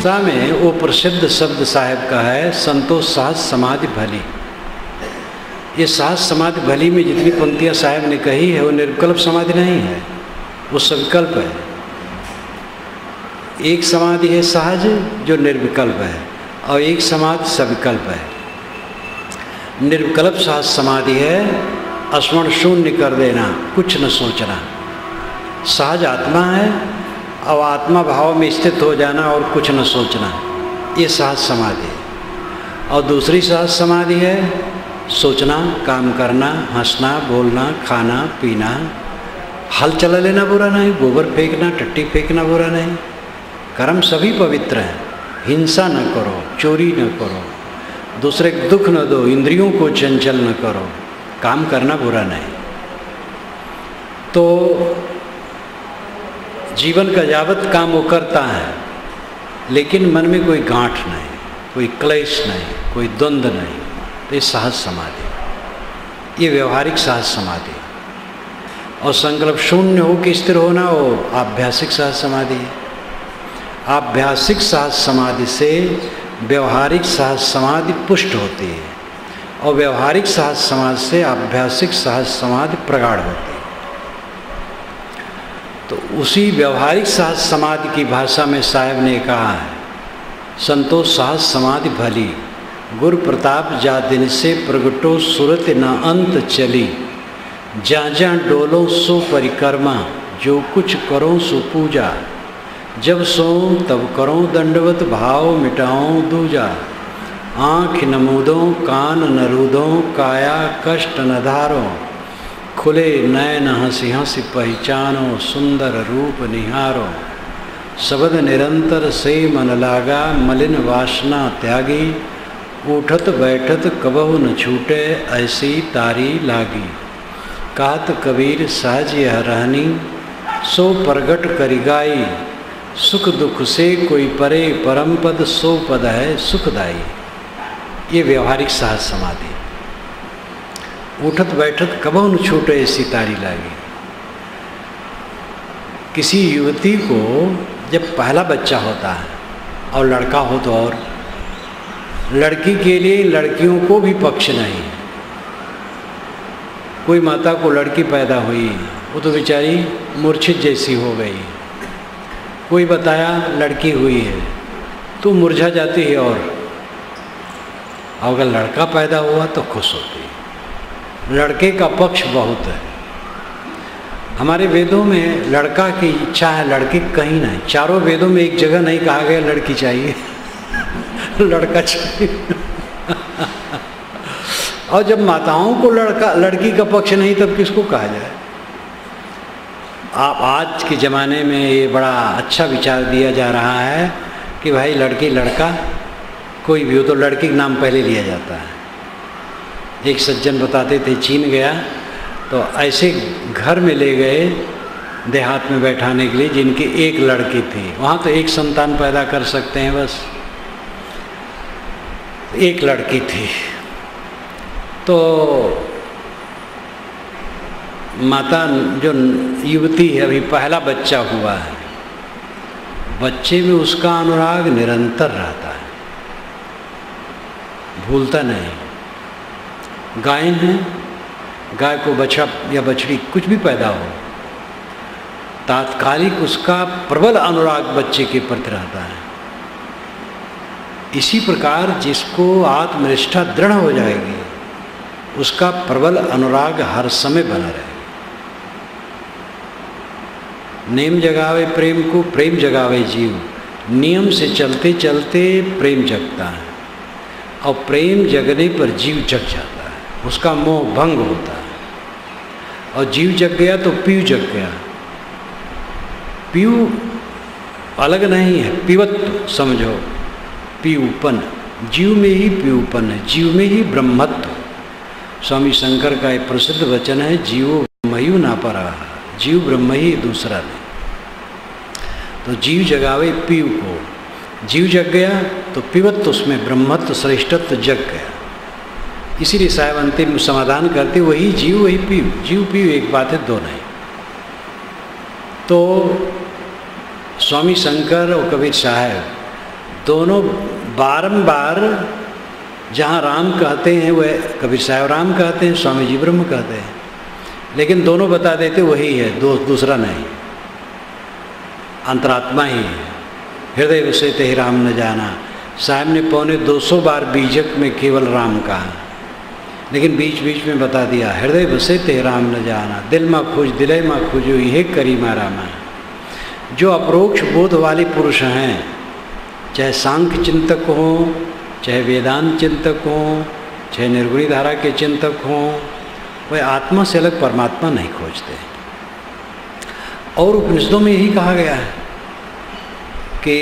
गीता में वो प्रसिद्ध शब्द साहब का है, संतोष सहज समाधि भली। ये सहज समाधि भली में जितनी पंक्तियाँ साहब ने कही है वो निर्विकल्प समाधि नहीं है, वो सविकल्प है। एक समाधि है सहज जो निर्विकल्प है, और एक समाधि सविकल्प है। निर्विकल्प सहज समाधि है स्मरण शून्य कर देना, कुछ न सोचना। सहज आत्मा है और आत्मा भाव में स्थित हो जाना और कुछ न सोचना, ये सहज समाधि है। और दूसरी सहज समाधि है सोचना, काम करना, हंसना, बोलना, खाना, पीना, हल चला लेना बुरा नहीं, गोबर फेंकना, टट्टी फेंकना बुरा नहीं। कर्म सभी पवित्र हैं। हिंसा न करो, चोरी न करो, दूसरे को दुख न दो, इंद्रियों को चंचल न करो, काम करना बुरा नहीं। तो जीवन का यावत काम वो करता है, लेकिन मन में कोई गांठ नहीं, कोई क्लेश नहीं, कोई द्वंद्व नहीं। तो ये सहज समाधि, ये व्यवहारिक सहज समाधि। और संकल्प शून्य हो कि स्थिर होना, वो आभ्यासिक सहज समाधि है। आभ्यासिक सहज समाधि से व्यवहारिक सहज समाधि पुष्ट होती है, और व्यवहारिक सहज समाधि से आभ्यासिक सहज समाधि प्रगाढ़ होती है। तो उसी व्यवहारिक सहज समाधि की भाषा में साहब ने कहा है, संतोष सहज समाधि भली, गुरु प्रताप जा दिन से प्रगटो सुरत न अंत चली, जहाँ जहाँ डोलो सो परिक्रमा, जो कुछ करो सो पूजा, जब सोऊं तब करो दंडवत, भाव मिटाऊं दूजा, आँख न मूदों, कान न रूदों, काया कष्ट न धारो, खुले नयन हंसी हंसी पहचानो, सुंदर रूप निहारो, शब्द निरंतर से मन लागा, मलिन वासना त्यागी, उठत बैठत कबहु न छूटे, ऐसी तारी लागी, कहत कबीर सहज यह रहनी, सो प्रगट करी गाई, सुख दुख से कोई परे, परम पद सो पद है सुखदाई। ये व्यवहारिक सहज समाधि। उठत बैठत कबहु न छूटे, ऐसी तारी लागी। किसी युवती को जब पहला बच्चा होता है और लड़का हो तो, और लड़की के लिए लड़कियों को भी पक्ष नहीं है। कोई माता को लड़की पैदा हुई, वो तो बेचारी मूर्छित जैसी हो गई। कोई बताया लड़की हुई है तो मुरझा जाती है, और अगर लड़का पैदा हुआ तो खुश होती है। लड़के का पक्ष बहुत है। हमारे वेदों में लड़का की इच्छा है, लड़की कहीं नहीं। चारों वेदों में एक जगह नहीं कहा गया लड़की चाहिए लड़का चाहिए और जब माताओं को लड़की का पक्ष नहीं, तब किसको कहा जाए। आप आज के ज़माने में ये बड़ा अच्छा विचार दिया जा रहा है कि भाई लड़की लड़का कोई भी हो तो लड़की का नाम पहले लिया जाता है। एक सज्जन बताते थे, चीन गया तो ऐसे घर में ले गए देहात में बैठाने के लिए जिनकी एक लड़की थी। वहाँ तो एक संतान पैदा कर सकते हैं बस, एक लड़की थी। तो माता जो युवती है, अभी पहला बच्चा हुआ है, बच्चे में उसका अनुराग निरंतर रहता है, भूलता नहीं। गाय है, गाय को बछड़ा या बछड़ी कुछ भी पैदा हो, तात्कालिक उसका प्रबल अनुराग बच्चे के प्रति रहता है। इसी प्रकार जिसको आत्मनिष्ठा दृढ़ हो जाएगी, उसका प्रबल अनुराग हर समय बना रहेगा। नेम जगावे प्रेम को, प्रेम जगावे जीव। नियम से चलते चलते प्रेम जगता है, और प्रेम जगने पर जीव जग जाता है, उसका मोह भंग होता है। और जीव जग गया तो पीयू जग गया। पीयू अलग नहीं है, पीवत्व समझो, पीयूपन। जीव में ही पीयूपन है, जीव में ही ब्रह्मत्व। स्वामी शंकर का एक प्रसिद्ध वचन है, जीवो ब्रह्मयु ना परा, जीव ब्रह्म ही दूसरा नहीं। तो जीव जगावे पीयू को, जीव जग गया तो पीवत्व, उसमें ब्रह्मत्व श्रेष्ठत्व जग गया। इसीलिए साहब अंतिम समाधान करते, वही जीव वही पीयू, जीव पीयू एक बात है, दो नहीं। तो स्वामी शंकर और कबीर साहब दोनों बारंबार जहाँ राम कहते हैं वह कबीर साहब राम कहते हैं, स्वामी जी ब्रह्म कहते हैं, लेकिन दोनों बता देते वही है, दूसरा नहीं, अंतरात्मा ही है। हृदय वसे ते राम न जाना, साहब ने 250 बार बीजक में केवल राम कहा, लेकिन बीच बीच में बता दिया हृदय बसे ते राम न जाना, दिल में खोज दिलय में खोजो यह करीमा रामा। जो अप्रोक्ष बोध वाले पुरुष हैं, चाहे सांख्य चिंतक हों, चाहे वेदांत चिंतक हों, चाहे निर्गुणी धारा के चिंतक हों, वह आत्मा से अलग परमात्मा नहीं खोजते। और उपनिषदों में यही कहा गया है कि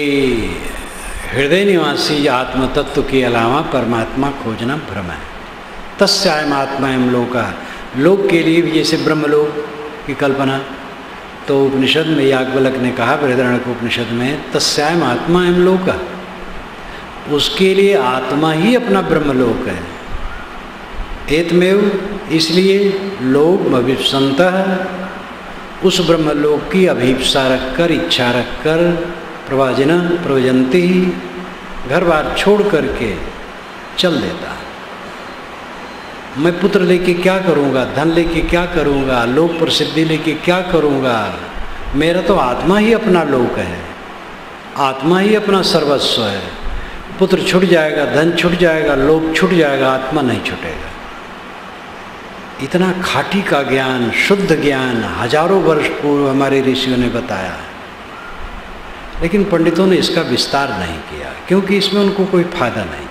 हृदय निवासी आत्म तत्व के अलावा परमात्मा खोजना भ्रम है। तस्यायम आत्मा एवं लोका, लोक के लिए भी जैसे ब्रह्मलोक की कल्पना, तो उपनिषद में याज्ञवल्क्य ने कहा बृहदारण्यक उपनिषद में तस्यायम आत्मा एवं लोका, उसके लिए आत्मा ही अपना ब्रह्मलोक है। एतमेव, इसलिए लोक अभिप्सन्तः, उस ब्रह्मलोक की अभिप्सा रखकर, इच्छा रखकर, प्रवजंती, घर बार छोड़ करके चल देता। मैं पुत्र लेके क्या करूँगा, धन लेके क्या करूँगा, लोक प्रसिद्धि लेके क्या करूँगा, मेरा तो आत्मा ही अपना लोक है, आत्मा ही अपना सर्वस्व है। पुत्र छूट जाएगा, धन छूट जाएगा, लोक छूट जाएगा, आत्मा नहीं छूटेगा। इतना खाटी का ज्ञान, शुद्ध ज्ञान हजारों वर्ष पूर्व हमारे ऋषियों ने बताया, लेकिन पंडितों ने इसका विस्तार नहीं किया, क्योंकि इसमें उनको कोई फायदा नहीं था।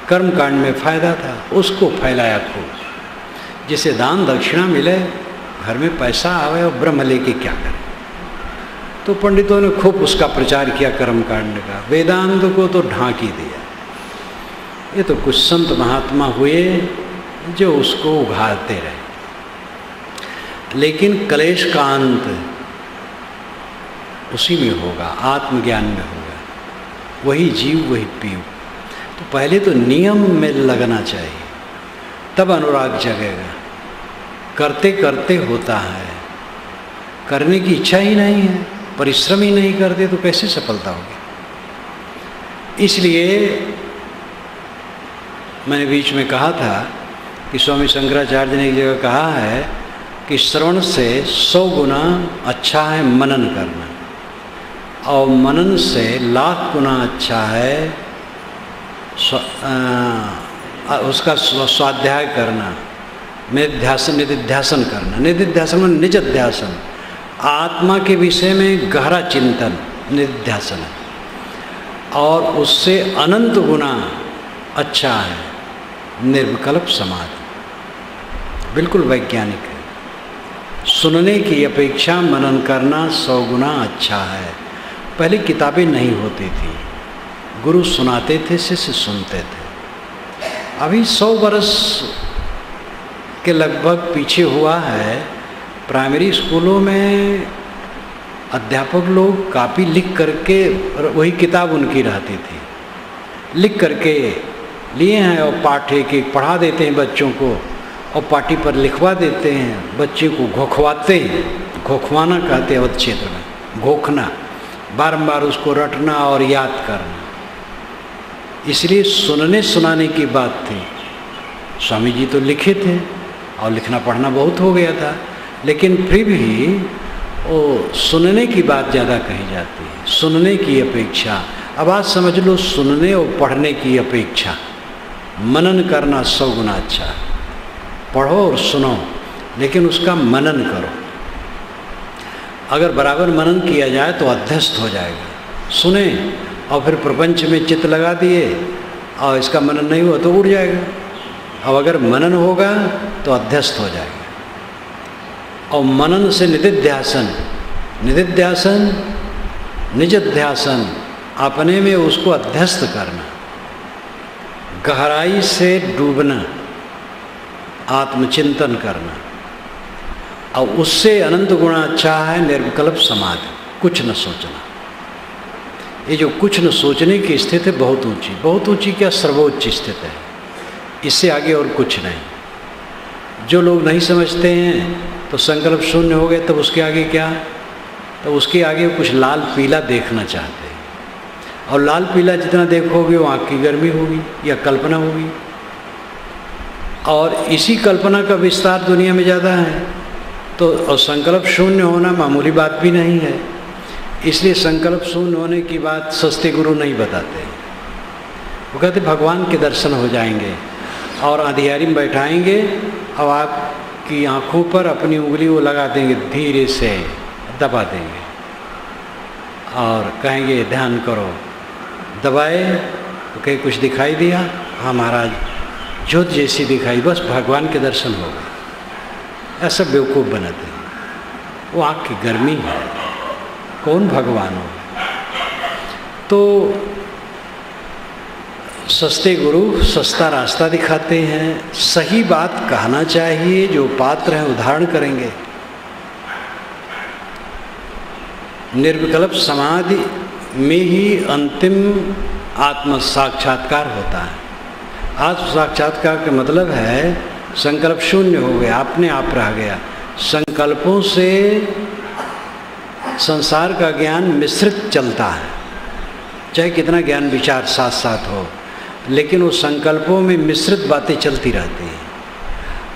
कर्म कांड में फायदा था, उसको फैलाया खूब। जिसे दान दक्षिणा मिले, घर में पैसा आवे और ब्रह्म लेके क्या करें, तो पंडितों ने खूब उसका प्रचार किया कर्म कांड का। वेदांत को तो ढांक ही दिया। ये तो कुछ संत महात्मा हुए जो उसको उघाड़ते रहे, लेकिन कलेश का अंत उसी में होगा, आत्मज्ञान में होगा। वही जीव वही पीव। तो पहले तो नियम में लगना चाहिए, तब अनुराग जगेगा। करते करते होता है, करने की इच्छा ही नहीं है, परिश्रम ही नहीं करते तो कैसे सफलता होगी। इसलिए मैंने बीच में कहा था कि स्वामी शंकराचार्य ने एक जगह कहा है कि श्रवण से 100 गुना अच्छा है मनन करना, और मनन से 1,00,000 गुना अच्छा है उसका स्वाध्याय करना, निधिध्यासन करना। निधिध्यासन में निज अध्यासन, आत्मा के विषय में गहरा चिंतन निधिध्यासन है, और उससे अनंत गुना अच्छा है निर्विकल्प समाधि। बिल्कुल वैज्ञानिक है। सुनने की अपेक्षा मनन करना 100 गुना अच्छा है। पहले किताबें नहीं होती थी, गुरु सुनाते थे, शिष्य सुनते थे। अभी 100 वर्ष के लगभग पीछे हुआ है, प्राइमरी स्कूलों में अध्यापक लोग कापी लिख करके, वही किताब उनकी रहती थी, लिख करके लिए हैं और पाठ एक पढ़ा देते हैं बच्चों को, और पार्टी पर लिखवा देते हैं, बच्चे को घोखवाते हैं। घोखवाना कहते हैं अवध क्षेत्र में, घोखना, बारंबार उसको रटना और याद करना। इसलिए सुनने सुनाने की बात थी। स्वामी जी तो लिखे थे और लिखना पढ़ना बहुत हो गया था, लेकिन फिर भी वो सुनने की बात ज़्यादा कही जाती है, सुनने की अपेक्षा। अब आज समझ लो, सुनने और पढ़ने की अपेक्षा मनन करना 100 गुना अच्छा है। पढ़ो और सुनो, लेकिन उसका मनन करो। अगर बराबर मनन किया जाए तो अध्यस्त हो जाएगा। सुने और फिर प्रपंच में चित्त लगा दिए और इसका मनन नहीं हुआ तो उड़ जाएगा। अब अगर मनन होगा तो अध्यस्त हो जाएगा। और मनन से निधिध्यासन, निधिध्यासन निजध्यासन, अपने में उसको अध्यस्त करना, गहराई से डूबना, आत्मचिंतन करना। और उससे अनंत गुणा अच्छा है निर्विकल्प समाधि, कुछ न सोचना। ये जो कुछ न सोचने की स्थिति बहुत ऊंची, बहुत ऊंची क्या, सर्वोच्च स्थिति है। इससे आगे और कुछ नहीं। जो लोग नहीं समझते हैं तो संकल्प शून्य हो गए, तब उसके आगे क्या, तो उसके आगे कुछ लाल पीला देखना चाहते हैं। और लाल पीला जितना देखोगे वो आँख की गर्मी होगी या कल्पना होगी। और इसी कल्पना का विस्तार दुनिया में ज़्यादा है। तो और संकल्प शून्य होना मामूली बात भी नहीं है, इसलिए संकल्प शून्य होने की बात सस्ते गुरु नहीं बताते। वो कहते भगवान के दर्शन हो जाएंगे और अंधियारी में बैठाएंगे और आपकी आँखों पर अपनी उंगली वो लगा देंगे, धीरे से दबा देंगे और कहेंगे ध्यान करो। दबाए तो कहीं कुछ दिखाई दिया, हाँ महाराज ज्योत जैसी दिखाई, बस भगवान के दर्शन हो गए। ऐसा बेवकूफ़ बनाते हैं, वो आँख की गर्मी है, कौन भगवान हो। तो सस्ते गुरु सस्ता रास्ता दिखाते हैं, सही बात कहना चाहिए, जो पात्र हैं उदाहरण करेंगे। निर्विकल्प समाधि में ही अंतिम आत्म साक्षात्कार होता है। आत्म साक्षात्कार का मतलब है संकल्प शून्य हो गया, अपने आप रह गया। संकल्पों से संसार का ज्ञान मिश्रित चलता है, चाहे कितना ज्ञान विचार साथ साथ हो, लेकिन वो संकल्पों में मिश्रित बातें चलती रहती हैं।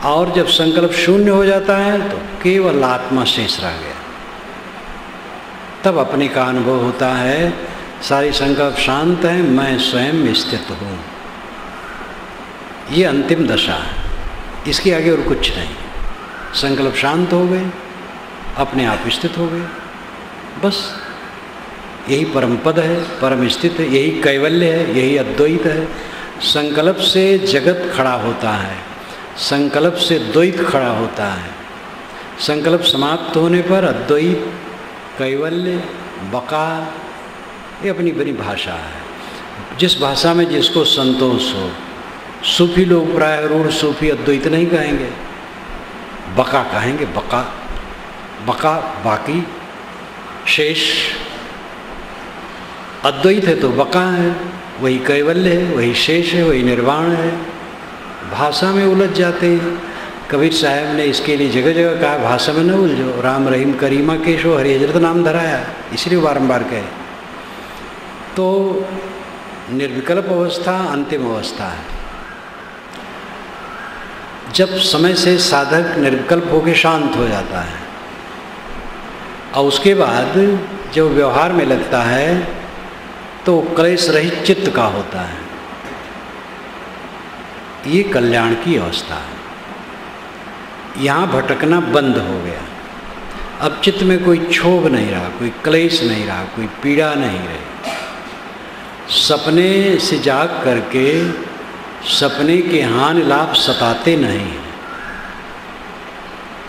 और जब संकल्प शून्य हो जाता है तो केवल आत्मा शेष रह गया, तब अपने का अनुभव होता है। सारी संकल्प शांत है, मैं स्वयं स्थित हूँ। ये अंतिम दशा है, इसके आगे और कुछ नहीं। संकल्प शांत हो गए, अपने आप स्थित हो गए, बस यही परम पद है, परम स्थित है, यही कैवल्य है, यही अद्वैत है। संकल्प से जगत खड़ा होता है, संकल्प से द्वैत खड़ा होता है। संकल्प समाप्त होने पर अद्वैत, कैवल्य, बका, ये अपनी बड़ी भाषा है, जिस भाषा में जिसको संतोष हो। सूफी लोग प्राय रूढ़ सूफी अद्वैत नहीं कहेंगे, बका कहेंगे, बका, बका बाकी शेष। अद्वैत है तो बका है, वही कैवल्य है, वही शेष है, वही निर्वाण है। भाषा में उलझ जाते हैं। कबीर साहब ने इसके लिए जगह जगह कहा भाषा में न उलझो, राम रहीम करीमा केशो हरि हजरत नाम धराया, इसलिए बारंबार कहे। तो निर्विकल्प अवस्था अंतिम अवस्था है। जब समय से साधक निर्विकल्प होकर शांत हो जाता है और उसके बाद जब व्यवहार में लगता है तो क्लेश रहित चित्त का होता है। ये कल्याण की अवस्था है। यहाँ भटकना बंद हो गया, अब चित्त में कोई क्षोभ नहीं रहा, कोई क्लेश नहीं रहा, कोई पीड़ा नहीं रही। सपने से जाग करके सपने के हानि लाभ सताते नहीं हैं।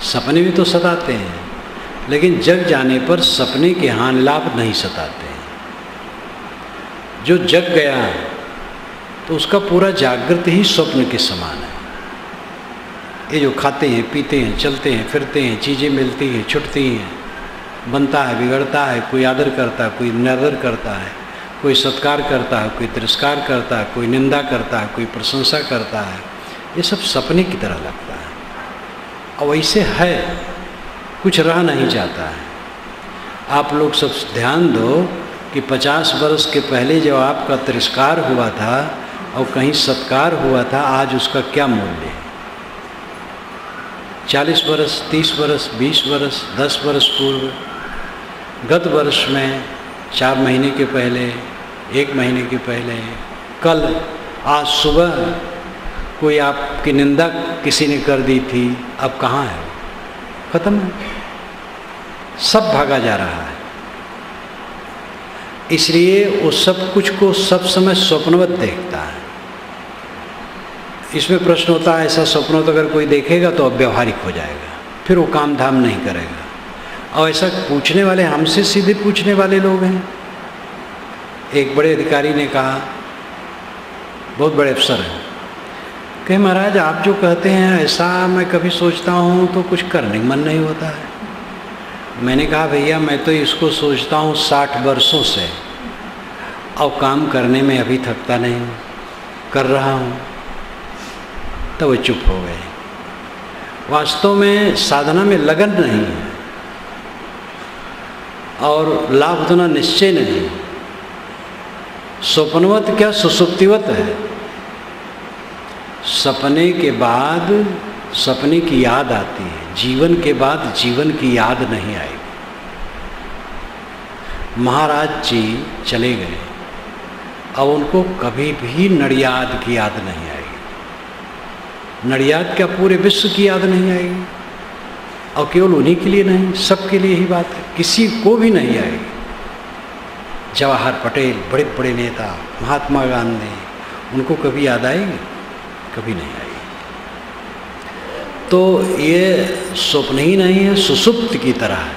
सपने भी तो सताते हैं, लेकिन जग जाने पर सपने के हानि लाभ नहीं सताते हैं। जो जग गया तो उसका पूरा जागृत ही स्वप्न के समान है। ये जो खाते हैं, पीते हैं, चलते हैं, फिरते हैं, चीज़ें मिलती हैं, छुटती हैं, बनता है, बिगड़ता है, कोई आदर करता है, कोई निरादर करता है, कोई सत्कार करता है, कोई तिरस्कार करता है, कोई निंदा करता है, कोई प्रशंसा करता है। ये सब सपने की तरह लगता है और वैसे है, कुछ रह नहीं जाता है। आप लोग सब ध्यान दो कि 50 वर्ष के पहले जब आपका तिरस्कार हुआ था और कहीं सत्कार हुआ था, आज उसका क्या मूल्य है। 40 वर्ष, 30 वर्ष, 20 वर्ष, 10 वर्ष पूर्व, गत वर्ष में 4 महीने के पहले, 1 महीने के पहले, कल, आज सुबह कोई आपकी निंदा किसी ने कर दी थी, अब कहाँ है? खत्म है, सब भागा जा रहा है। इसलिए वो सब कुछ को सब समय स्वप्नवत देखता है। इसमें प्रश्न होता है, ऐसा स्वप्न तो अगर कोई देखेगा तो अब व्यवहारिक हो जाएगा, फिर वो काम धाम नहीं करेगा। और ऐसा पूछने वाले हमसे सीधे पूछने वाले लोग हैं। एक बड़े अधिकारी ने कहा, बहुत बड़े अफसर हैं, कहे महाराज आप जो कहते हैं ऐसा मैं कभी सोचता हूँ तो कुछ करने का मन नहीं होता है। मैंने कहा भैया मैं तो इसको सोचता हूँ 60 वर्षों से और काम करने में अभी थकता नहीं हूँ, कर रहा हूँ। तो वो चुप हो गए। वास्तव में साधना में लगन नहीं है और लाभ उतना निश्चय नहीं। स्वप्नवत क्या सुसुप्तिवत है। सपने के बाद सपने की याद आती है, जीवन के बाद जीवन की याद नहीं आएगी। महाराज जी चले गए, अब उनको कभी भी नडियाद की याद नहीं आएगी। नडियाद क्या पूरे विश्व की याद नहीं आएगी, और केवल उन्हीं के लिए नहीं, सबके लिए ही बात है, किसी को भी नहीं आएगी। जवाहर पटेल, बड़े बड़े नेता, महात्मा गांधी, उनको कभी याद आएगी? कभी नहीं आएगी। तो ये स्वप्न ही नहीं है, सुसुप्त की तरह है,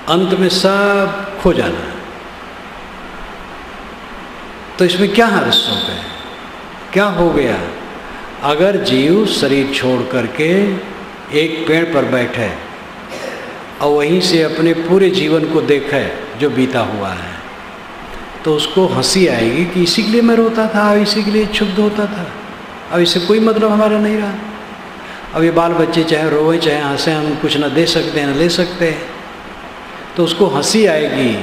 अंत में सब खो जाना है। तो इसमें क्या हर्षों है, क्या हो गया? अगर जीव शरीर छोड़ करके एक पेड़ पर बैठे और वहीं से अपने पूरे जीवन को देखे जो बीता हुआ है, तो उसको हंसी आएगी कि इसी के लिए मैं रोता था, इसी के लिए क्षुब्ध होता था, अब इससे कोई मतलब हमारा नहीं रहा। अब ये बाल बच्चे चाहे रोए चाहे हंसे, हम कुछ न दे सकते हैं न ले सकते हैं, तो उसको हंसी आएगी,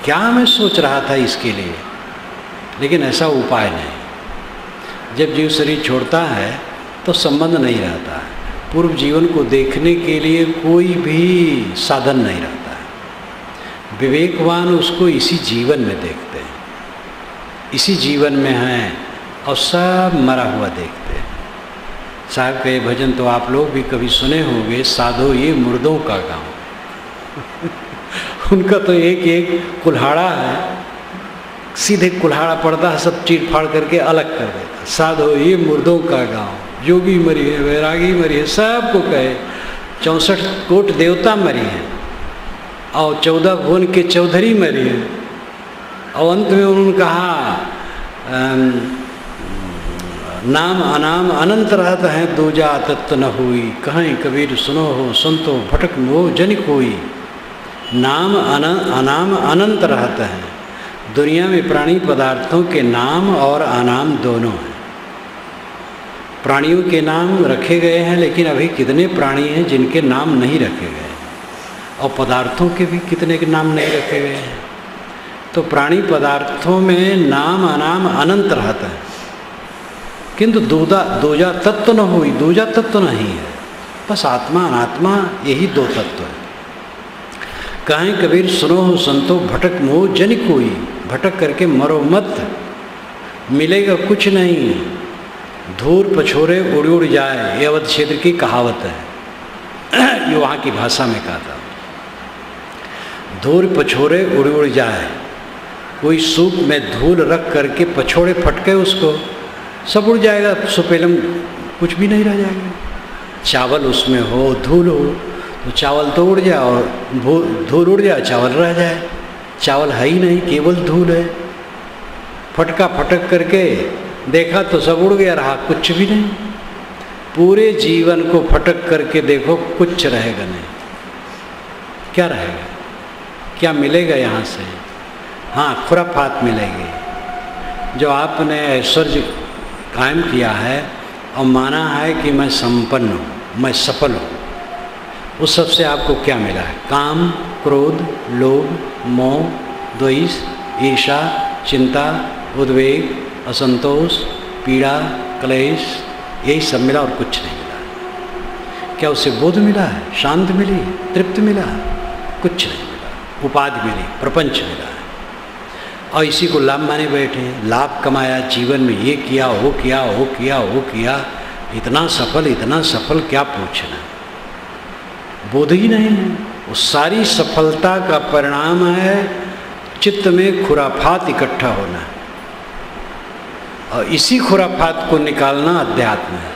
क्या मैं सोच रहा था इसके लिए। लेकिन ऐसा उपाय नहीं। जब जीव शरीर छोड़ता है तो संबंध नहीं रहता है, पूर्व जीवन को देखने के लिए कोई भी साधन नहीं रहता है। विवेकवान उसको इसी जीवन में देखते हैं, इसी जीवन में हैं और सब मरा हुआ देखते हैं। साहब के भजन तो आप लोग भी कभी सुने होंगे, साधो ये मुर्दों का गाँव। उनका तो एक एक कुल्हाड़ा है, सीधे कुल्हाड़ा पड़ता है, सब चीर फाड़ करके अलग कर देता। साधो ये मुर्दों का गाँव, योगी मरी है, वैरागी मरी है, सबको कहे 64 कोट देवता मरी हैं और 14 भुवन के चौधरी मरी है। और अंत में उन्होंने कहा नाम अनाम अनंत रहत हैं, दूजा तत्व न हुई, कहीं कबीर सुनो हो संतो भटक मोह जन कोई। नाम अनाम अनंत रहते हैं। दुनिया में प्राणी पदार्थों के नाम और अनाम दोनों हैं। प्राणियों के नाम रखे गए हैं, लेकिन अभी कितने प्राणी हैं जिनके नाम नहीं रखे गए हैं, और पदार्थों के भी कितने के नाम नहीं रखे गए हैं। तो प्राणी पदार्थों में नाम अनाम अनंत रहता है, किंतु दूजा तत्व न हुई, दूजा तत्व नहीं है, बस आत्मा अनात्मा यही दो तत्व है। कहें कबीर सुनो हो संतो भटक मोह जन कोई, भटक करके मरो मत, मिलेगा कुछ नहीं, धूर पछोरे उड़ उड़ जाए, ये अवध क्षेत्र की कहावत है। ये वहाँ की भाषा में कहा था, धूर पछोरे उड़ उड़ जाए। कोई सूप में धूल रख करके पछोड़े फटके उसको, सब उड़ जाएगा, सुपेलम कुछ भी नहीं रह जाएगा। चावल उसमें हो, धूल हो, तो चावल तो उड़ जाए और धूल उड़ जाए, चावल रह जाए। चावल है ही नहीं, केवल धूल है। फटका फटक करके देखा तो सब उड़ गया, रहा कुछ भी नहीं। पूरे जीवन को फटक करके देखो, कुछ रहेगा नहीं। क्या रहेगा, क्या मिलेगा यहाँ से? हाँ, खुराफात मिलेगी। जो आपने ऐश्वर्य कायम किया है और माना है कि मैं संपन्न हूँ, मैं सफल हूँ, उस सब से आपको क्या मिला है? काम, क्रोध, लोभ, मोह, द्वेष, ईर्षा, चिंता, उद्वेग, असंतोष, पीड़ा, क्लेश, यही सब मिला और कुछ नहीं मिला। क्या उससे बोध मिला है? शांति मिली, तृप्ति मिला? कुछ नहीं मिला। उपाधि मिली, प्रपंच मिला है, और इसी को लाभ माने बैठे हैं। लाभ कमाया जीवन में, ये किया, वो किया, वो किया, वो किया, इतना सफल, क्या पूछना। बोध ही नहीं है। वो सारी सफलता का परिणाम है चित्त में खुराफात इकट्ठा होना, और इसी खुराफात को निकालना अध्यात्म है।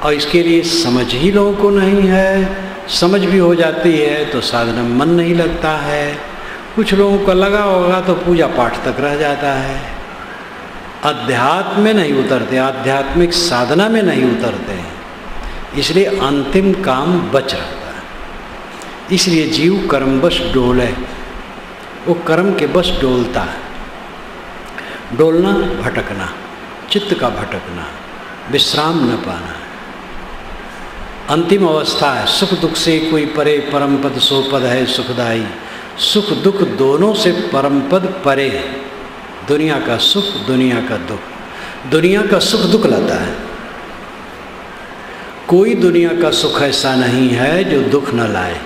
और इसके लिए समझ ही लोगों को नहीं है। समझ भी हो जाती है तो साधना में मन नहीं लगता है। कुछ लोगों को लगा होगा तो पूजा पाठ तक रह जाता है, अध्यात्म में नहीं उतरते, आध्यात्मिक साधना में नहीं उतरते हैं। इसलिए अंतिम काम बच रहता है। इसलिए जीव कर्मवश डोले, वो कर्म के बस डोलता है। डोलना, भटकना, चित्त का भटकना, विश्राम न पाना, अंतिम अवस्था है। सुख दुख से कोई परे, परम पद सो पद है सुखदाई। सुख दुख दोनों से परम पद परे है। दुनिया का सुख, दुनिया का दुख। दुनिया का सुख दुख लाता है। कोई दुनिया का सुख ऐसा नहीं है जो दुख न लाए।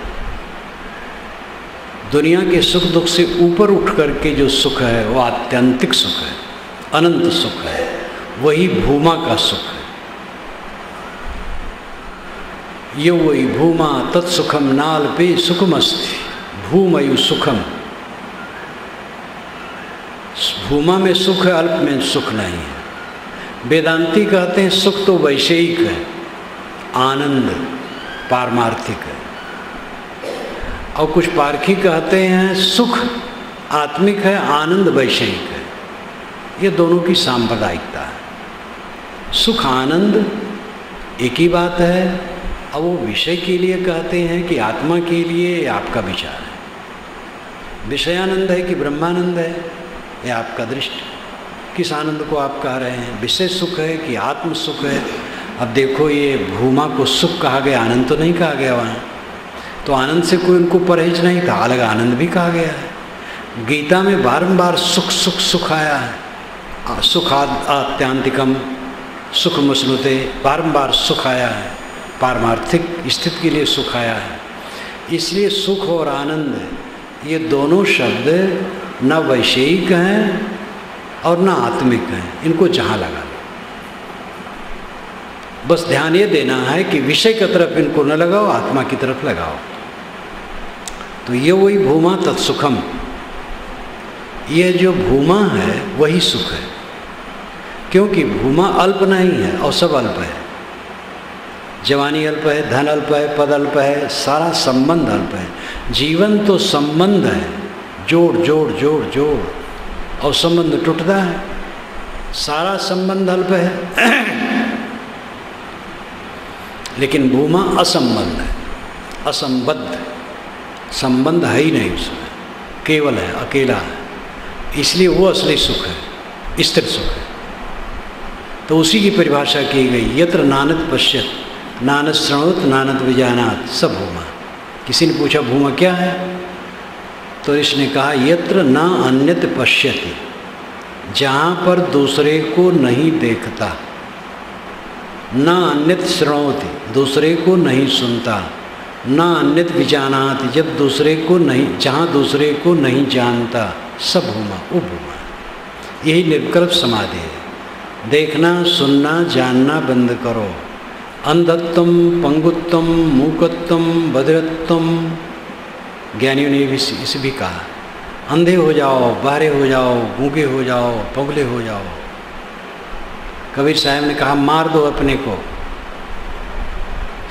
दुनिया के सुख दुख से ऊपर उठ करके जो सुख है वो आत्यंतिक सुख है, अनंत सुख है, वही भूमा का सुख है। ये वही भूमा तत्सुखम नाल्पे सुखमस्ति भूमयु सुखम। भूमा में सुख है, अल्प में सुख नहीं है। वेदांती कहते हैं सुख तो वैषयिक है, आनंद पारमार्थिक है। और कुछ पारखी कहते हैं सुख आत्मिक है, आनंद वैषयिक है। ये दोनों की सांप्रदायिकता है। सुख आनंद एक ही बात है। अब वो विषय के लिए कहते हैं कि आत्मा के लिए आपका विचार है। विषयानंद है कि ब्रह्मानंद है, यह आपका दृष्टि। किस आनंद को आप कह रहे हैं? विषय सुख है कि आत्म सुख है? अब देखो, ये भूमा को सुख कहा गया, आनंद तो नहीं कहा गया वहाँ। तो आनंद से कोई उनको परहेज नहीं था, अलग आनंद भी कहा गया है। गीता में बारंबार सुख सुख सुख आया है। सुख आत्यांतिकम सुख मसनुते, बारंबार सुख आया है। पारमार्थिक स्थिति के लिए सुख आया है। इसलिए सुख और आनंद ये दोनों शब्द न वैषयिक हैं और न आत्मिक हैं। इनको जहाँ लगा लो, बस ध्यान ये देना है कि विषय की तरफ इनको न लगाओ, आत्मा की तरफ लगाओ। तो ये वही भूमा तत्सुखम, ये जो भूमा है वही सुख है। क्योंकि भूमा अल्प नहीं है और सब अल्प है। जवानी अल्प है, धन अल्प है, पद अल्प है, सारा संबंध अल्प है। जीवन तो संबंध है, जोड़ जोड़ जोड़ जोड़, और संबंध टूटता है। सारा संबंध अल्प है। लेकिन भूमा असंबंध है, असंबद्ध, संबंध है ही नहीं उसमें, केवल है, अकेला है। इसलिए वो असली सुख है, स्थिर सुख है। तो उसी की परिभाषा की गई, यत्र नानद पश्यत नानद श्रणोत नानद विजानात स भूमा। किसी ने पूछा भूमा क्या है? तो इसने कहा यत्र न अन्यत पश्यति, जहाँ पर दूसरे को नहीं देखता, न अन्यत श्रणोति, दूसरे को नहीं सुनता, न अन्यत विजानाति, जब दूसरे को नहीं, जहाँ दूसरे को नहीं जानता, सब भूमा, वो भूमा। यही निर्विकल्प समाधि है। देखना सुनना जानना बंद करो। अंधत्वम पंगुत्वम मूकत्वम बधिरत्वम, ज्ञानियों ने भी इसे भी कहा, अंधे हो जाओ, बहरे हो जाओ, गूंगे हो जाओ, पगले हो जाओ। कबीर साहब ने कहा मार दो अपने को।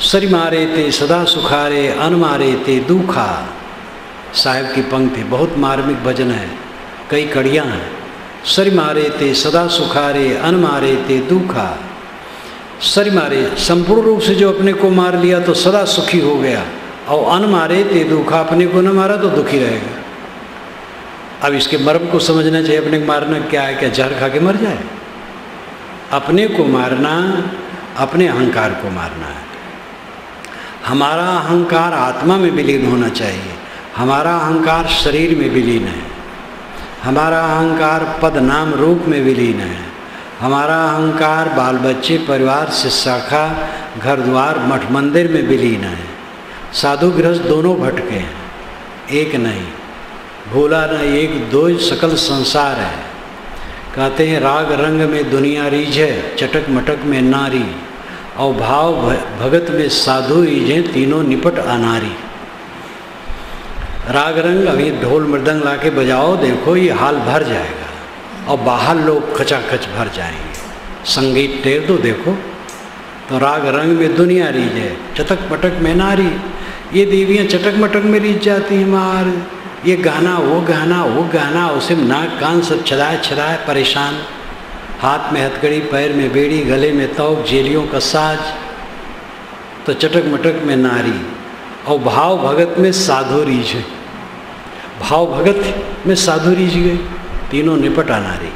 सरी मारे ते सदा सुखारे, अन मारे ते दुखा। साहब की पंक्ति बहुत मार्मिक भजन है, कई कड़ियाँ हैं। सरी मारे ते सदा सुखारे, अन मारे ते दुखा। सरी मारे, संपूर्ण रूप से जो अपने को मार लिया तो सदा सुखी हो गया, और अन मारे ते दुखा, अपने को न मारा तो दुखी रहेगा। अब इसके मर्म को समझना चाहिए। अपने को मारना क्या है? क्या जहर खा के मर जाए? अपने को मारना अपने अहंकार को मारना है। हमारा अहंकार आत्मा में विलीन होना चाहिए। हमारा अहंकार शरीर में विलीन है। हमारा अहंकार पद नाम रूप में विलीन है। हमारा अहंकार बाल बच्चे परिवार से शाखा घर द्वार मठ मंदिर में विलीन है। साधु गृहस्थ दोनों भटके हैं, एक नहीं। भूला न एक दो सकल संसार है। कहते हैं राग रंग में दुनिया रीझे, चटक मटक में नारी, और भाव भगत में साधु रीझे, तीनों निपट अनारी। राग रंग अभी ढोल मृदंग लाके बजाओ, देखो ये हाल भर जाएगा, और बाहर लोग खचाखच भर जाएंगे। संगीत टेर दो देखो, तो राग रंग में दुनिया रीझे, चटक मटक में नारी। ये देवियाँ चटक मटक में रीझ जाती हैं मार। ये गाना वो गाना वो गाना, उसे नाक कान सब छदाए छदाए परेशान। हाथ में हथकड़ी, पैर में बेड़ी, गले में तौक, जेलियों का साज। तो चटक मटक में नारी, और भाव भगत में साधु रीझे। भाव भगत में साधु रीझ गए, तीनों निपटा नारी।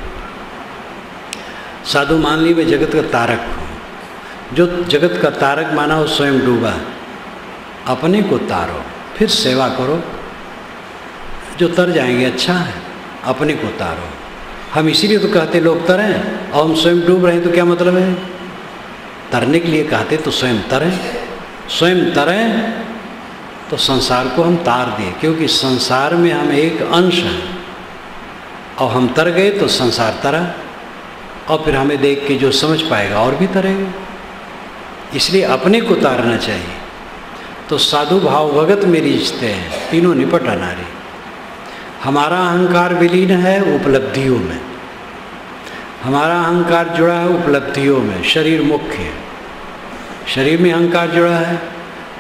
साधु मान ली वे जगत का तारक हो। जो जगत का तारक माना हो स्वयं डूबा। अपने को तारो, फिर सेवा करो। जो तर जाएंगे अच्छा है, अपने को तारो। हम इसीलिए तो कहते लोग तरें, और हम स्वयं डूब रहे हैं तो क्या मतलब है? तरने के लिए कहते तो स्वयं तरें तो संसार को हम तार दें, क्योंकि संसार में हम एक अंश हैं और हम तर गए तो संसार तरा, और फिर हमें देख के जो समझ पाएगा और भी तरेगा। इसलिए अपने को तारना चाहिए। तो साधु भाव भगत मेरी इच्छते हैं, तीनों निपट अनारी। हमारा अहंकार विलीन है उपलब्धियों में, हमारा अहंकार जुड़ा है उपलब्धियों में। शरीर मुख्य है, शरीर में अहंकार जुड़ा है,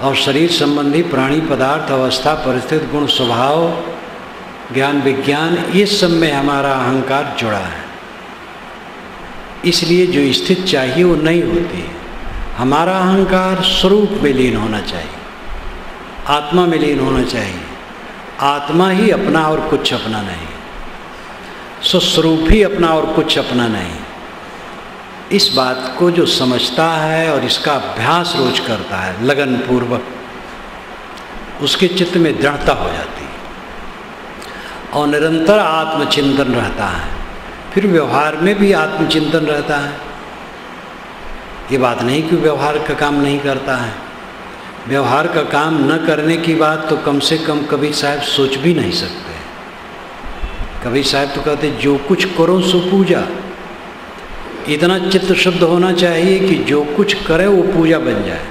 और शरीर संबंधी प्राणी पदार्थ अवस्था परिस्थिति गुण स्वभाव ज्ञान विज्ञान ये सब में हमारा अहंकार जुड़ा है। इसलिए जो स्थिति चाहिए वो नहीं होती है। हमारा अहंकार स्वरूप में लीन होना चाहिए, आत्मा में लीन होना चाहिए। आत्मा ही अपना और कुछ अपना नहीं, स्वस्वरूप ही अपना और कुछ अपना नहीं। इस बात को जो समझता है और इसका अभ्यास रोज करता है लगन पूर्वक, उसके चित्त में दृढ़ता हो जाती है और निरंतर आत्मचिंतन रहता है। फिर व्यवहार में भी आत्मचिंतन रहता है। ये बात नहीं कि व्यवहार का काम नहीं करता है। व्यवहार का काम न करने की बात तो कम से कम कबीर साहब सोच भी नहीं सकते। कबीर साहब तो कहते जो कुछ करो सो पूजा। इतना चित्त शुद्ध होना चाहिए कि जो कुछ करे वो पूजा बन जाए।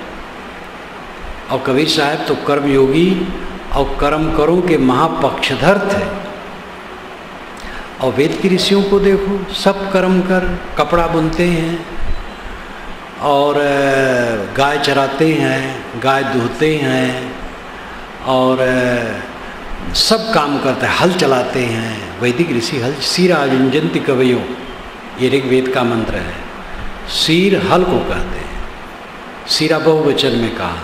और कबीर साहब तो कर्मयोगी और कर्म करो के महापक्षधर थे। और वेद की ऋषियों को देखो, सब कर्म कर, कपड़ा बुनते हैं और गाय चराते हैं, गाय दूहते हैं और सब काम करते हैं, हल चलाते हैं। वैदिक ऋषि हल सीरा युंजंति कवयो, ये ऋग्वेद का मंत्र है। सीर हल को कहते हैं, सीरा बहुवचन में कहा।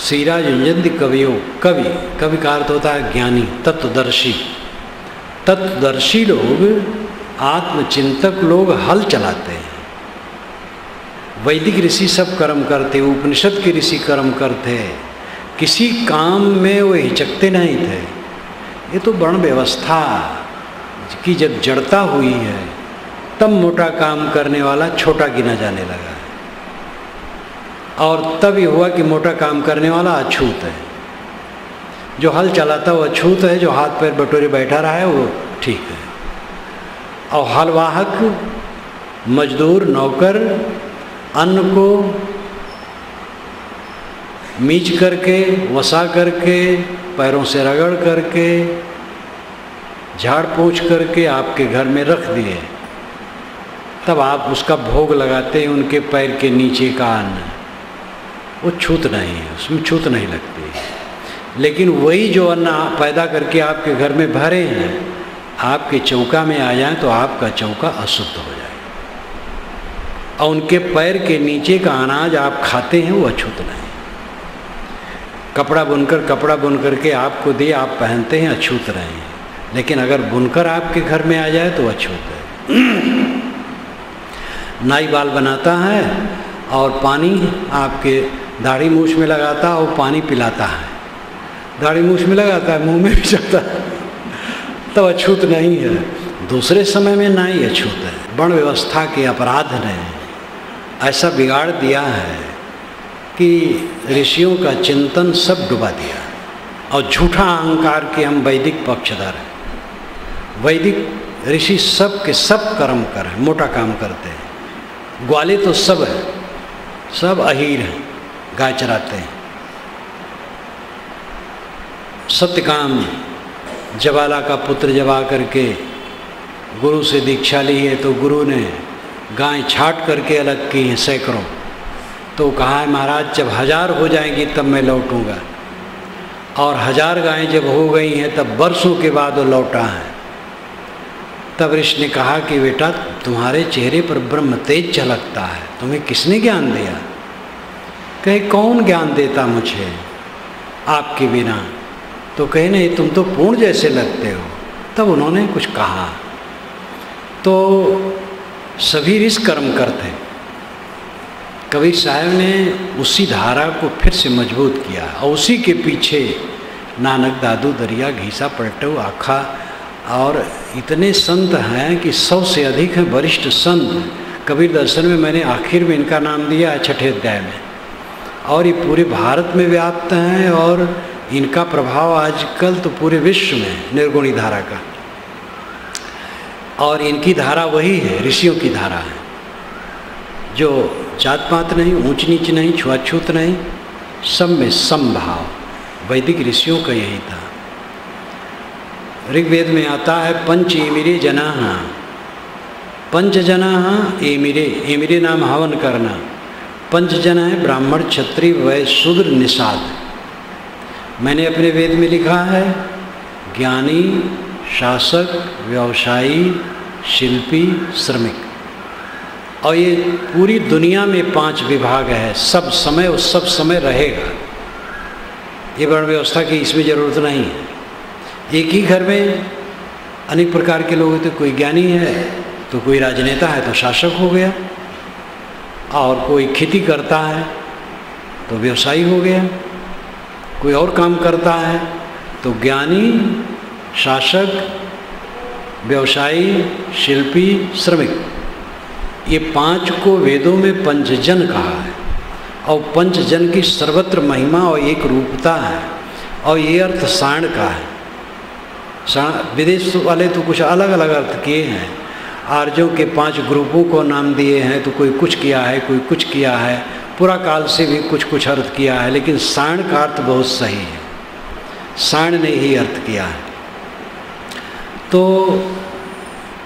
सीरा युंजंति कवयो, कवि, कवि का अर्थ होता है ज्ञानी, तत्वदर्शी। तत्वदर्शी लोग, आत्मचिंतक लोग हल चलाते हैं। वैदिक ऋषि सब कर्म करते, उपनिषद के ऋषि कर्म करते, किसी काम में वो हिचकते नहीं थे। ये तो वर्ण व्यवस्था की जब जड़ता हुई है तब मोटा काम करने वाला छोटा गिना जाने लगा है, और तब ये हुआ कि मोटा काम करने वाला अछूत है। जो हल चलाता वो अछूत है, जो हाथ पैर बटोरे बैठा रहा है वो ठीक है। और हलवाहक, मजदूर, नौकर अन्न को मीच करके, वसा करके, पैरों से रगड़ करके, झाड़ पोंछ करके आपके घर में रख दिए, तब आप उसका भोग लगाते हैं। उनके पैर के नीचे का अन्न वो छूत नहीं है, उसमें छूत नहीं लगती। लेकिन वही जो अन्न पैदा करके आपके घर में भरे हैं, आपके चौका में आ जाए तो आपका चौका अशुद्ध हो जाए। और उनके पैर के नीचे का अनाज आप खाते हैं वो अछूत नहीं। कपड़ा बुनकर के आपको दे, आप पहनते हैं, अछूत रहे हैं। लेकिन अगर बुनकर आपके घर में आ जाए तो अछूत है। नाई बाल बनाता है और पानी आपके दाढ़ी मूछ में लगाता और पानी पिलाता है, दाढ़ी मूछ में लगाता है, मुंह में भी जाता है, तब अछूत नहीं है। दूसरे समय में नाई अछूत है। वर्ण व्यवस्था के अपराध ने ऐसा बिगाड़ दिया है कि ऋषियों का चिंतन सब डुबा दिया, और झूठा अहंकार के हम वैदिक पक्षधर हैं। वैदिक ऋषि सब के सब कर्म कर हैं, मोटा काम करते हैं। ग्वाले तो सब है, सब अहीर हैं, गाय चराते हैं। सत्यकाम जवाला का पुत्र जवा करके गुरु से दीक्षा ली है, तो गुरु ने गाय छाट करके अलग की हैं सैकड़ों। तो कहा है महाराज जब 1000 हो जाएंगी तब मैं लौटूंगा। और 1000 गायें जब हो गई हैं तब वर्षों के बाद वो लौटा है। तब ऋषि ने कहा कि बेटा तुम्हारे चेहरे पर ब्रह्म तेज झलकता है, तुम्हें किसने ज्ञान दिया? कहे कौन ज्ञान देता मुझे आपके बिना? तो कहे नहीं तुम तो पूर्ण जैसे लगते हो। तब उन्होंने कुछ कहा। तो सभी ऋषि कर्म करते। कबीर साहब ने उसी धारा को फिर से मजबूत किया और उसी के पीछे नानक दादू दरिया घीसा पलटू आखा और इतने संत हैं कि 100 से अधिक हैं वरिष्ठ संत। कबीर दर्शन में मैंने आखिर में इनका नाम दिया है 6ठे अध्याय में। और ये पूरे भारत में व्याप्त हैं और इनका प्रभाव आजकल तो पूरे विश्व में निर्गुणी धारा का। और इनकी धारा वही है, ऋषियों की धारा है, जो जात पात नहीं, ऊंच नीच नहीं, छुआछूत नहीं, सब में समभाव। वैदिक ऋषियों का यही था। ऋग्वेद में आता है पंच एमिरे जनाः, पंच जनाः एमिरे, एमिरे नाम हवन करना। पंच जन है ब्राह्मण, क्षत्रिय, वैश्य, शूद्र, निषाद। मैंने अपने वेद में लिखा है ज्ञानी, शासक, व्यवसायी, शिल्पी, श्रमिक। और ये पूरी दुनिया में 5 विभाग है। सब समय उस सब समय रहेगा। ये वर्ण व्यवस्था की इसमें ज़रूरत नहीं है। एक ही घर में अनेक प्रकार के लोग होते। कोई ज्ञानी है तो कोई राजनेता है तो शासक हो गया, और कोई खेती करता है तो व्यवसायी हो गया, कोई और काम करता है तो ज्ञानी, शासक, व्यवसायी, शिल्पी, श्रमिक। ये 5 को वेदों में पंचजन कहा है। और पंचजन की सर्वत्र महिमा और एक रूपता है। और ये अर्थ साण का है। विदेश वाले तो कुछ अलग अलग अर्थ किए हैं। आर्यों के 5 ग्रुपों को नाम दिए हैं, तो कोई कुछ किया है, कोई कुछ किया है। पूरा काल से भी कुछ कुछ अर्थ किया है, लेकिन साण का अर्थ बहुत सही है। साण ने ही अर्थ किया है। तो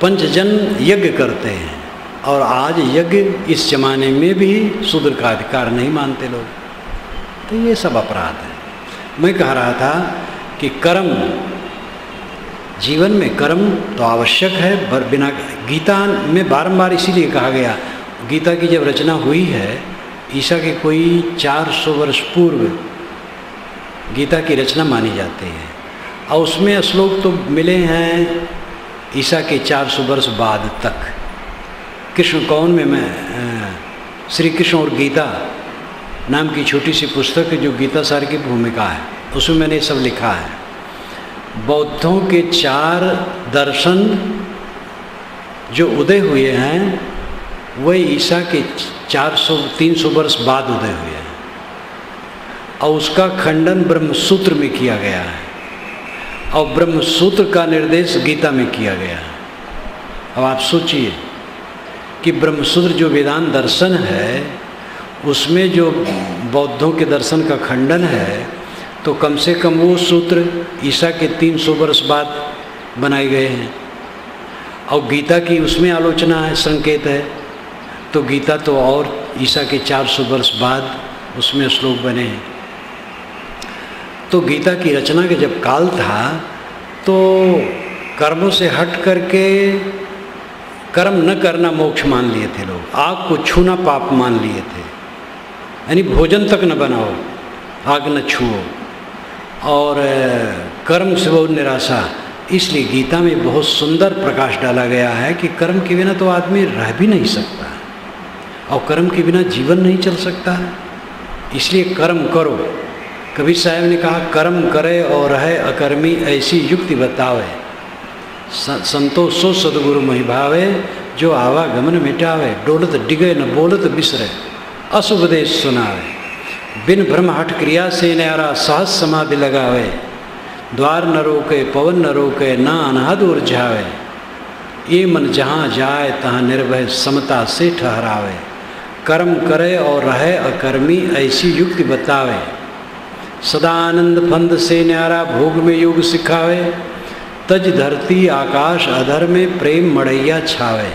पंचजन यज्ञ करते हैं, और आज यज्ञ इस जमाने में भी शूद्र का अधिकार नहीं मानते लोग। तो ये सब अपराध है। मैं कह रहा था कि कर्म, जीवन में कर्म तो आवश्यक है। बिना गीता में बारंबार इसीलिए कहा गया, गीता की जब रचना हुई है, ईसा के कोई 400 वर्ष पूर्व गीता की रचना मानी जाती है। और उसमें श्लोक तो मिले हैं ईसा के 400 वर्ष बाद तक। कृष्ण कौन में मैं श्री कृष्ण और गीता नाम की छोटी सी पुस्तक है, जो गीता सार की भूमिका है, उसमें मैंने सब लिखा है। बौद्धों के 4 दर्शन जो उदय हुए हैं, वह ईसा के 400-300 वर्ष बाद उदय हुए हैं। और उसका खंडन ब्रह्मसूत्र में किया गया है, और ब्रह्मसूत्र का निर्देश गीता में किया गया है। अब आप सोचिए कि ब्रह्मसूत्र जो वेदांत दर्शन है, उसमें जो बौद्धों के दर्शन का खंडन है, तो कम से कम वो सूत्र ईसा के 300 वर्ष बाद बनाए गए हैं। और गीता की उसमें आलोचना है, संकेत है, तो गीता तो और ईसा के 400 वर्ष बाद उसमें श्लोक बने हैं। तो गीता की रचना के जब काल था, तो कर्मों से हट करके कर्म न करना मोक्ष मान लिए थे लोग। आग को छूना पाप मान लिए थे, यानी भोजन तक न बनाओ, आग न छुओ, और कर्म से बहुत निराशा। इसलिए गीता में बहुत सुंदर प्रकाश डाला गया है कि कर्म के बिना तो आदमी रह भी नहीं सकता, और कर्म के बिना जीवन नहीं चल सकता है। इसलिए कर्म करो। कबीर साहब ने कहा, कर्म करे और रहे अकर्मी, ऐसी युक्ति बतावे। संतोषो सदगुरु महि भावे, जो आवागमन मिटावे। डोलत डिगे न बोलत बिसरे, असुपदेश सुनावे। बिन भ्रम हट क्रिया से न्यारा, सहज समाधि लगावे। द्वार न रोके, पवन न रोके, ना अनहद उर्झावे। ये मन जहाँ जाए तहाँ निर्भय, समता से ठहरावे। कर्म करे और रहे अकर्मी, ऐसी युक्ति बतावे। सदा आनंद फंद से न्यारा, भोग में योग सिखावे। तज धरती आकाश अधर में, प्रेम मड़ैया छावे।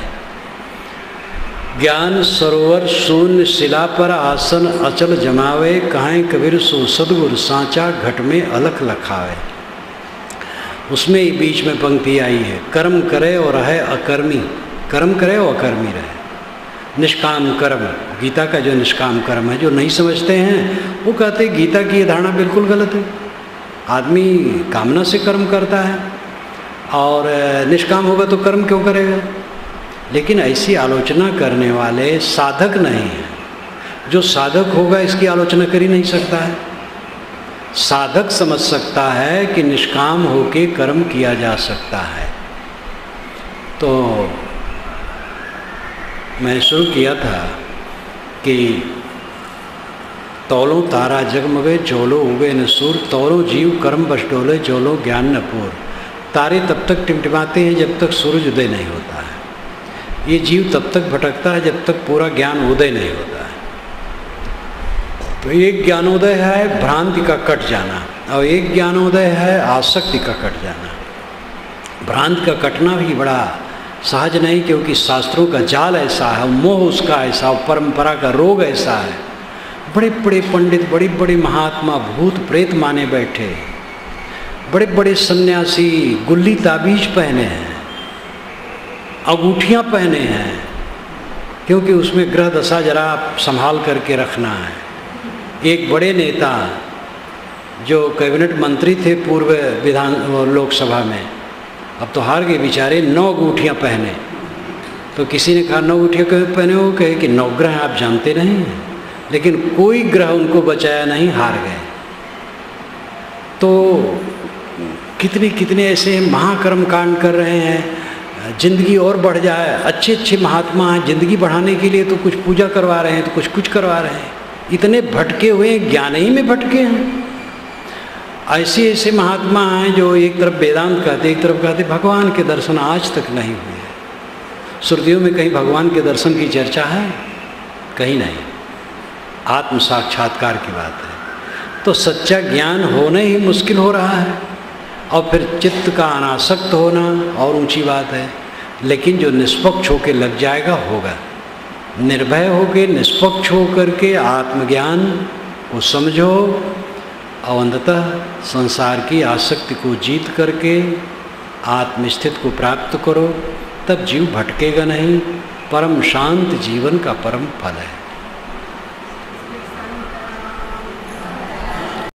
ज्ञान सरोवर शून्य शिला पर, आसन अचल जमावे। कहाँ कबीर सो सदगुरु सांचा, घट में अलख लखावे। उसमें ही बीच में पंक्ति आई है, कर्म करे और रहे अकर्मी। कर्म करे और अकर्मी रहे। निष्काम कर्म, गीता का जो निष्काम कर्म है, जो नहीं समझते हैं वो कहते हैं गीता की ये धारणा बिल्कुल गलत है। आदमी कामना से कर्म करता है, और निष्काम होगा तो कर्म क्यों करेगा। लेकिन ऐसी आलोचना करने वाले साधक नहीं हैं। जो साधक होगा इसकी आलोचना कर ही नहीं सकता है। साधक समझ सकता है कि निष्काम होके कर्म किया जा सकता है। तो मैं शुरू किया था कि तौलों तारा जगमगे चोलो उगे न सूर, तौलों जीव कर्म बस डोले चोलो ज्ञान न पूर। तारे तब तक टिमटिमाते हैं जब तक सूरज उदय नहीं होता है। ये जीव तब तक भटकता है जब तक पूरा ज्ञान उदय नहीं होता है। तो एक ज्ञानोदय है भ्रांति का कट जाना, और एक ज्ञानोदय है आसक्ति का कट जाना। भ्रांति का कटना भी बड़ा सहज नहीं, क्योंकि शास्त्रों का जाल ऐसा है, मोह उसका ऐसा, परंपरा का रोग ऐसा है। बड़े बड़े पंडित, बड़े बड़े महात्मा भूत प्रेत माने बैठे, बड़े बड़े सन्यासी गुल्ली ताबीज पहने हैं, अंगूठियाँ पहने हैं, क्योंकि उसमें ग्रह दशा जरा संभाल करके रखना है। एक बड़े नेता जो कैबिनेट मंत्री थे पूर्व विधान लोकसभा में, अब तो हार गए बेचारे, 9 अंगूठियाँ पहने। तो किसी ने कहा 9 अंगूठियाँ क्यों पहने हो? कहे कि 9 ग्रह आप जानते नहीं, लेकिन कोई ग्रह उनको बचाया नहीं, हार गए। तो कितने कितने ऐसे महाकर्म कांड कर रहे हैं, जिंदगी और बढ़ जाए। अच्छे अच्छे महात्मा हैं, जिंदगी बढ़ाने के लिए तो कुछ पूजा करवा रहे हैं, तो कुछ करवा रहे हैं। इतने भटके हुए ज्ञान ही में भटके हैं। ऐसे ऐसे महात्मा हैं जो एक तरफ वेदांत कहते, एक तरफ कहते भगवान के दर्शन आज तक नहीं हुए। श्रुतियों में कहीं भगवान के दर्शन की चर्चा है? कहीं नहीं। आत्म साक्षात्कार की बात है। तो सच्चा ज्ञान होना ही मुश्किल हो रहा है, और फिर चित्त का अनासक्त होना और ऊंची बात है। लेकिन जो निष्पक्ष होकर लग जाएगा होगा। निर्भय होकर निष्पक्ष होकर के आत्मज्ञान को समझो, और अंततः संसार की आसक्ति को जीत करके आत्मस्थिति को प्राप्त करो, तब जीव भटकेगा नहीं। परम शांत जीवन का परम फल है।